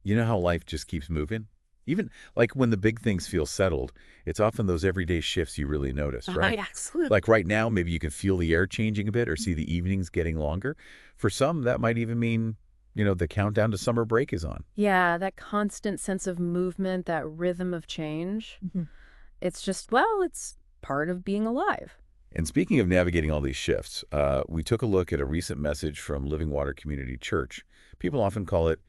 You know how life just keeps moving? Even like when the big things feel settled, it's often those everyday shifts you really notice, right? Absolutely. Like right now, maybe you can feel the air changing a bit or see the evenings getting longer. For some, that might even mean, the countdown to summer break is on. Yeah, that constant sense of movement, that rhythm of change. Mhm. It's just, well, it's part of being alive. And speaking of navigating all these shifts, we took a look at a recent message from Living Water Community Church. People often call it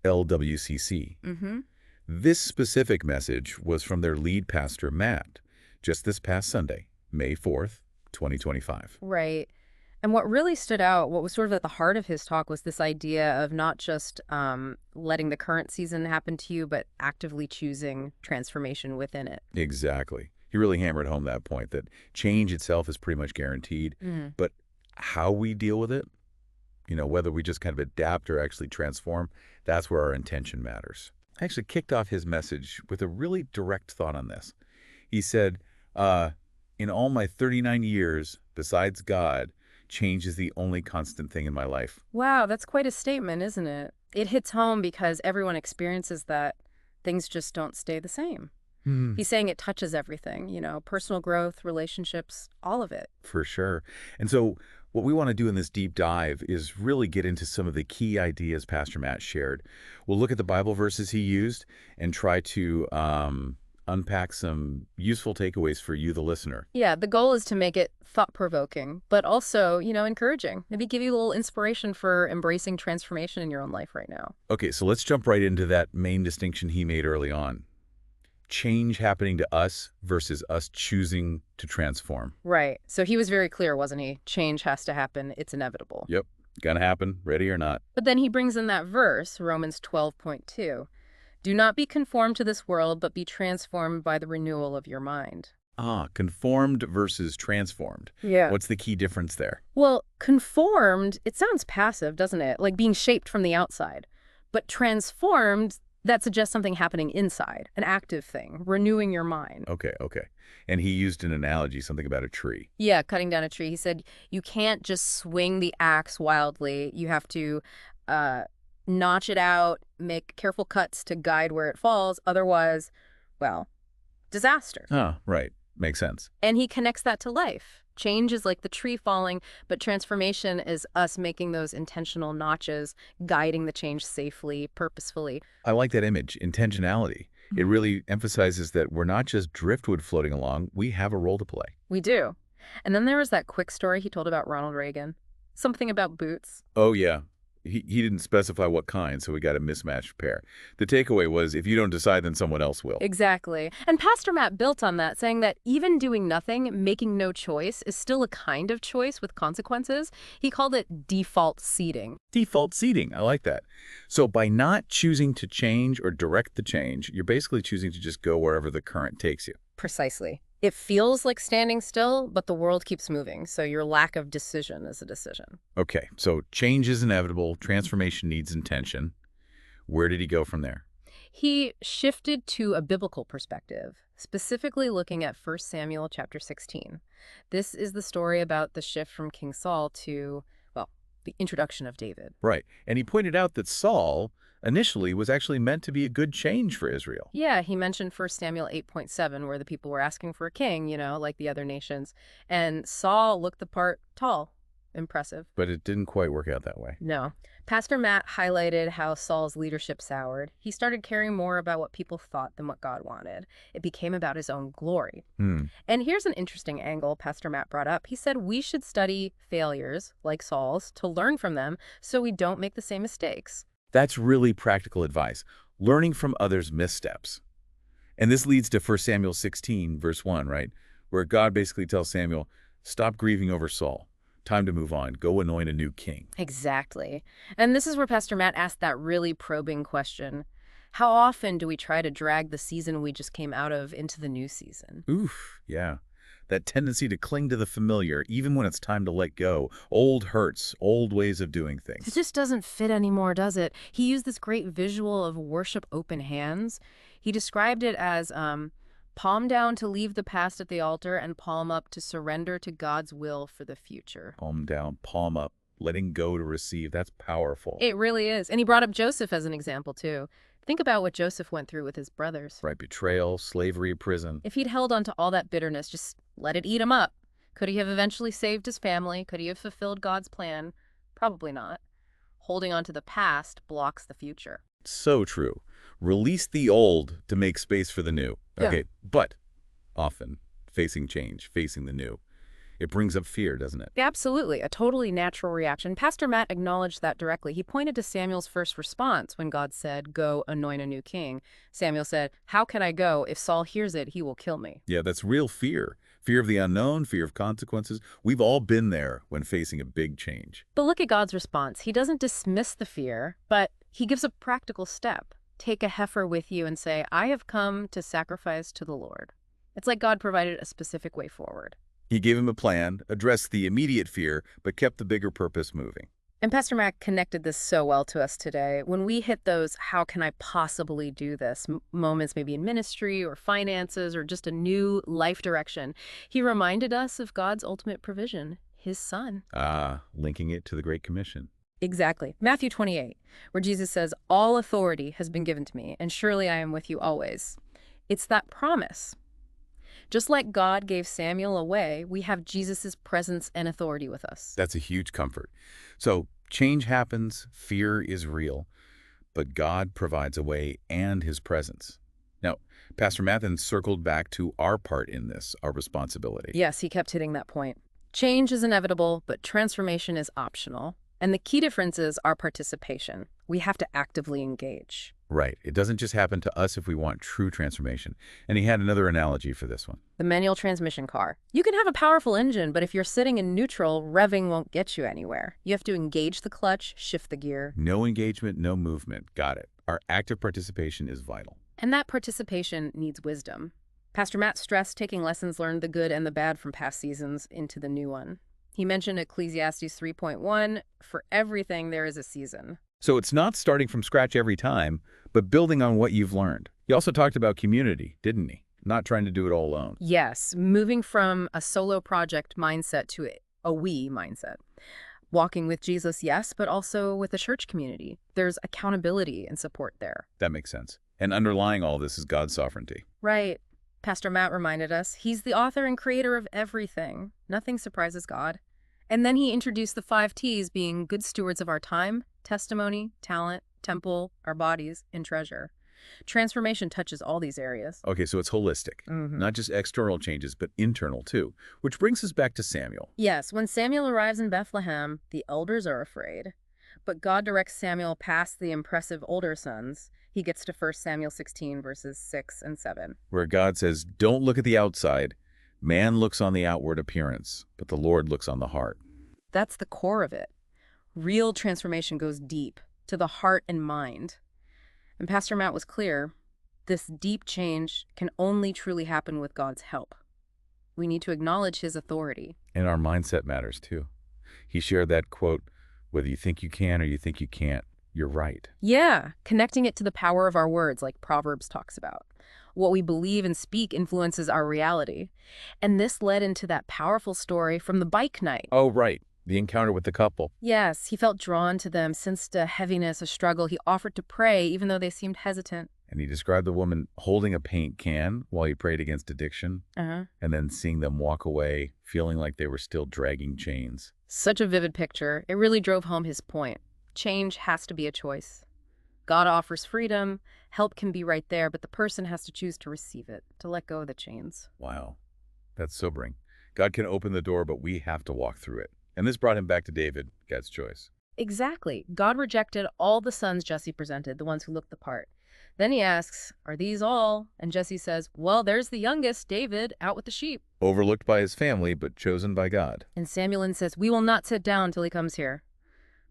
LWCC. Mm-hmm. This specific message was from their lead pastor, Matt, just this past Sunday, May 4th, 2025. Right. And what really stood out, what was sort of at the heart of his talk, was this idea of not just letting the current season happen to you, but actively choosing transformation within it. Exactly. He really hammered home that point that change itself is pretty much guaranteed, Mm. but how we deal with it, whether we just kind of adapt or actually transform, that's where our intention matters. I actually kicked off his message with a really direct thought on this. He said, in all my 39 years, besides God, change is the only constant thing in my life. Wow, that's quite a statement, isn't it? It hits home because everyone experiences that things just don't stay the same. Hmm. He's saying it touches everything, personal growth, relationships, all of it. For sure. And so what we want to do in this deep dive is really get into some of the key ideas Pastor Matt shared. We'll look at the Bible verses he used and try to unpack some useful takeaways for you, the listener. Yeah, the goal is to make it thought-provoking, but also, encouraging. Maybe give you a little inspiration for embracing transformation in your own life right now. Okay, so let's jump right into that main distinction he made early on. Change happening to us versus us choosing to transform. Right. So he was very clear, wasn't he? Change has to happen. It's inevitable. Yep, gonna happen, ready or not. But then he brings in that verse, Romans 12:2. Do not be conformed to this world, but be transformed by the renewal of your mind. Conformed versus transformed. Yeah. What's the key difference there? Well, conformed, it sounds passive, doesn't it? Like being shaped from the outside. But transformed, that suggests something happening inside, an active thing, renewing your mind. Okay. And he used an analogy, something about a tree. Yeah, cutting down a tree. He said, you can't just swing the axe wildly. You have to notch it out, make careful cuts to guide where it falls. Otherwise, well, disaster. Oh, right. Makes sense. And he connects that to life. Change is like the tree falling, but transformation is us making those intentional notches, guiding the change safely, purposefully. I like that image, intentionality. It really emphasizes that we're not just driftwood floating along, we have a role to play. We do. And then there was that quick story he told about Ronald Reagan. Something about boots. Oh, yeah. He didn't specify what kind, so we got a mismatched pair. The takeaway was, if you don't decide, then someone else will. Exactly. And Pastor Matt built on that, saying that even doing nothing, making no choice, is still a kind of choice with consequences. He called it default seating. Default seating, I like that. So by not choosing to change or direct the change, you're basically choosing to just go wherever the current takes you. Precisely. It feels like standing still, but the world keeps moving, so your lack of decision is a decision. Okay, so change is inevitable, transformation needs intention. Where did he go from there? He shifted to a biblical perspective, specifically looking at 1 Samuel chapter 16. This is the story about the shift from King Saul to, well, the introduction of David. Right, and he pointed out that Saul initially was actually meant to be a good change for Israel. Yeah, he mentioned 1 Samuel 8:7, where the people were asking for a king, like the other nations. And Saul looked the part, tall, impressive. But it didn't quite work out that way. No. Pastor Matt highlighted how Saul's leadership soured. He started caring more about what people thought than what God wanted. It became about his own glory. And here's an interesting angle Pastor Matt brought up. He said we should study failures, like Saul's, to learn from them so we don't make the same mistakes. That's really practical advice, learning from others' missteps. And this leads to 1 Samuel 16, verse 1, right? Where God basically tells Samuel, stop grieving over Saul. Time to move on. Go anoint a new king. Exactly. And this is where Pastor Matt asked that really probing question. How often do we try to drag the season we just came out of into the new season? Oof, yeah. That tendency to cling to the familiar, even when it's time to let go. Old hurts, old ways of doing things. It just doesn't fit anymore, does it? He used this great visual of worship open hands. He described it as palm down to leave the past at the altar and palm up to surrender to God's will for the future. Palm down, palm up, letting go to receive. That's powerful. It really is. And he brought up Joseph as an example, too. Think about what Joseph went through with his brothers. Right, betrayal, slavery, prison. If he'd held on to all that bitterness, just let it eat him up, could he have eventually saved his family? Could he have fulfilled God's plan? Probably not. Holding on to the past blocks the future. So true. Release the old to make space for the new. Yeah. Okay, but often facing change, facing the new, it brings up fear, doesn't it? Absolutely, a totally natural reaction. Pastor Matt acknowledged that directly. He pointed to Samuel's first response when God said, "Go, anoint a new king." Samuel said, "How can I go? If Saul hears it, he will kill me." Yeah, that's real fear. Fear of the unknown, fear of consequences. We've all been there when facing a big change. But look at God's response. He doesn't dismiss the fear, but he gives a practical step. Take a heifer with you and say, "I have come to sacrifice to the Lord." It's like God provided a specific way forward. He gave him a plan, addressed the immediate fear, but kept the bigger purpose moving. And Pastor Mac connected this so well to us today. When we hit those "how can I possibly do this" moments, maybe in ministry or finances or just a new life direction, he reminded us of God's ultimate provision, his son. Linking it to the Great Commission. Exactly. Matthew 28, where Jesus says, "All authority has been given to me, and surely I am with you always." It's that promise. Just like God gave Samuel a way, we have Jesus' presence and authority with us. That's a huge comfort. So change happens, fear is real, but God provides a way and his presence. Now, Pastor Mathen circled back to our part in this, our responsibility. Yes, he kept hitting that point. Change is inevitable, but transformation is optional. And the key difference is our participation. We have to actively engage. Right. It doesn't just happen to us if we want true transformation. And he had another analogy for this one. The manual transmission car. You can have a powerful engine, but if you're sitting in neutral, revving won't get you anywhere. You have to engage the clutch, shift the gear. No engagement, no movement. Got it. Our active participation is vital. And that participation needs wisdom. Pastor Matt stressed taking lessons learned, the good and the bad from past seasons, into the new one. He mentioned Ecclesiastes 3.1, "For everything there is a season." So it's not starting from scratch every time, but building on what you've learned. He also talked about community, didn't he? Not trying to do it all alone. Yes, moving from a solo project mindset to a we mindset. Walking with Jesus, yes, but also with the church community. There's accountability and support there. That makes sense. And underlying all this is God's sovereignty. Right. Pastor Matt reminded us, he's the author and creator of everything. Nothing surprises God. And then he introduced the 5 T's, being good stewards of our time, testimony, talent, temple, our bodies, and treasure. Transformation touches all these areas. Okay, so it's holistic. Not just external changes, but internal too. Which brings us back to Samuel. Yes, when Samuel arrives in Bethlehem, the elders are afraid. But God directs Samuel past the impressive older sons. He gets to 1 Samuel 16, verses 6 and 7. Where God says, don't look at the outside. Man looks on the outward appearance, but the Lord looks on the heart. That's the core of it. Real transformation goes deep, to the heart and mind. And Pastor Matt was clear, this deep change can only truly happen with God's help. We need to acknowledge his authority. And our mindset matters too. He shared that quote, whether you think you can or you think you can't, you're right. Yeah, connecting it to the power of our words, like Proverbs talks about. What we believe and speak influences our reality. And this led into that powerful story from the bike night. Oh, right. The encounter with the couple. Yes, he felt drawn to them, sensed a heaviness, a struggle. He offered to pray, even though they seemed hesitant. And he described the woman holding a paint can while he prayed against addiction, and then seeing them walk away, feeling like they were still dragging chains. Such a vivid picture. It really drove home his point. Change has to be a choice. God offers freedom. Help can be right there, but the person has to choose to receive it, to let go of the chains. Wow. That's sobering. God can open the door, but we have to walk through it. And this brought him back to David, God's choice. Exactly. God rejected all the sons Jesse presented, the ones who looked the part. Then he asks, "Are these all?" And Jesse says, "Well, there's the youngest, David, out with the sheep." Overlooked by his family, but chosen by God. And Samuel insists, "We will not sit down till he comes here."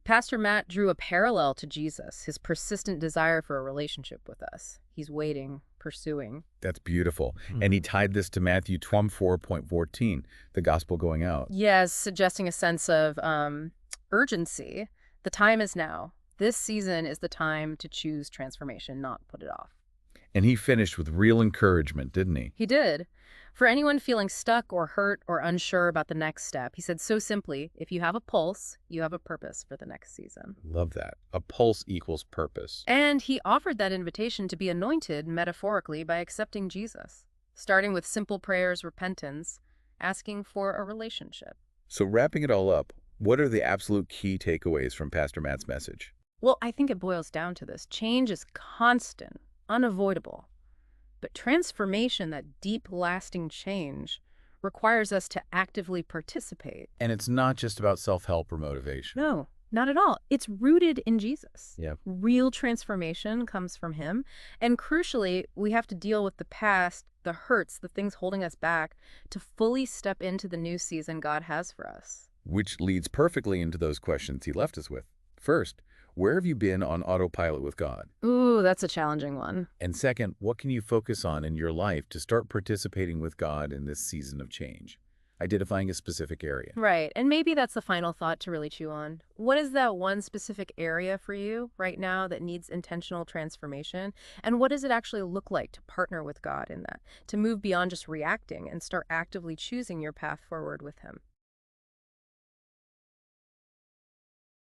Pastor Matt drew a parallel to Jesus, his persistent desire for a relationship with us. He's waiting, pursuing. That's beautiful. And he tied this to Matthew 24.14, the gospel going out. Yes, suggesting a sense of urgency. The time is now. This season is the time to choose transformation, not put it off. And he finished with real encouragement, didn't he? He did. For anyone feeling stuck or hurt or unsure about the next step, he said so simply, if you have a pulse, you have a purpose for the next season. Love that. A pulse equals purpose. And he offered that invitation to be anointed metaphorically by accepting Jesus, starting with simple prayers, repentance, asking for a relationship. So wrapping it all up, what are the absolute key takeaways from Pastor Matt's message? Well, I think it boils down to this. Change is constant, unavoidable. But transformation, that deep, lasting change, requires us to actively participate. And it's not just about self-help or motivation. No, not at all. It's rooted in Jesus. Yeah. Real transformation comes from him. And crucially, we have to deal with the past, the hurts, the things holding us back, to fully step into the new season God has for us. Which leads perfectly into those questions he left us with. First, where have you been on autopilot with God? Ooh, that's a challenging one. And second, what can you focus on in your life to start participating with God in this season of change? Identifying a specific area. Right. And maybe that's the final thought to really chew on. What is that one specific area for you right now that needs intentional transformation? And what does it actually look like to partner with God in that, to move beyond just reacting and start actively choosing your path forward with him?